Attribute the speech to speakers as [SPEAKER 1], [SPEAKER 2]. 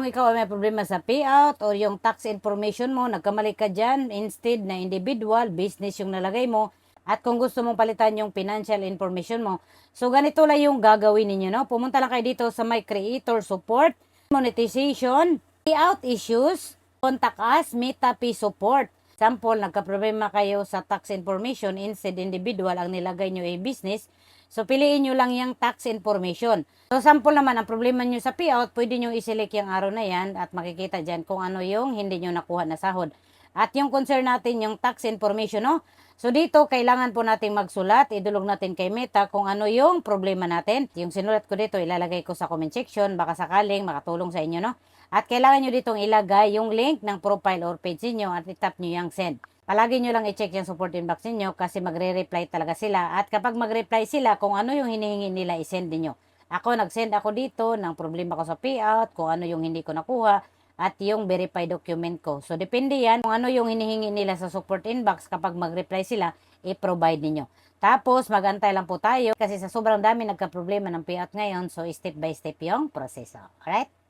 [SPEAKER 1] kung ikaw ay may problema sa payout or yung tax information mo, nagkamali ka dyan, instead na individual, business yung nalagay mo, at kung gusto mong palitan yung financial information mo, so ganito lang yung gagawin ninyo, no? Pumunta lang kayo dito sa my creator support, monetization, payout issues, contact us, MetaP support. Sample, nagka-problema kayo sa tax information, instead individual ang nilagay nyo ay business, so piliin nyo lang yung tax information. So sample naman, ang problema nyo sa payout, pwede nyo i-select yung araw na yan at makikita dyan kung ano yung hindi nyo nakuha na sahod. At yung concern natin, yung tax information, no? So dito, kailangan po nating magsulat, idulog natin kay Meta kung ano yung problema natin. Yung sinulat ko dito, ilalagay ko sa comment section, baka sakaling makatulong sa inyo, no? At kailangan nyo ditong ilagay yung link ng profile or page niyo at itap nyo yung send. Palagi nyo lang i-check yung support inbox niyo kasi magre-reply talaga sila. At kapag mag-reply sila, kung ano yung hinihingi nila, i-send niyo. Ako, nag-send ako dito ng problema ko sa payout, kung ano yung hindi ko nakuha, at yung verify document ko. So, depende yan kung ano yung hinihingi nila sa support inbox. Kapag mag-reply sila, i-provide ninyo. Tapos, mag-antay lang po tayo kasi sa sobrang dami nagka-problema ng payout ngayon. So, step by step yung proseso. Alright?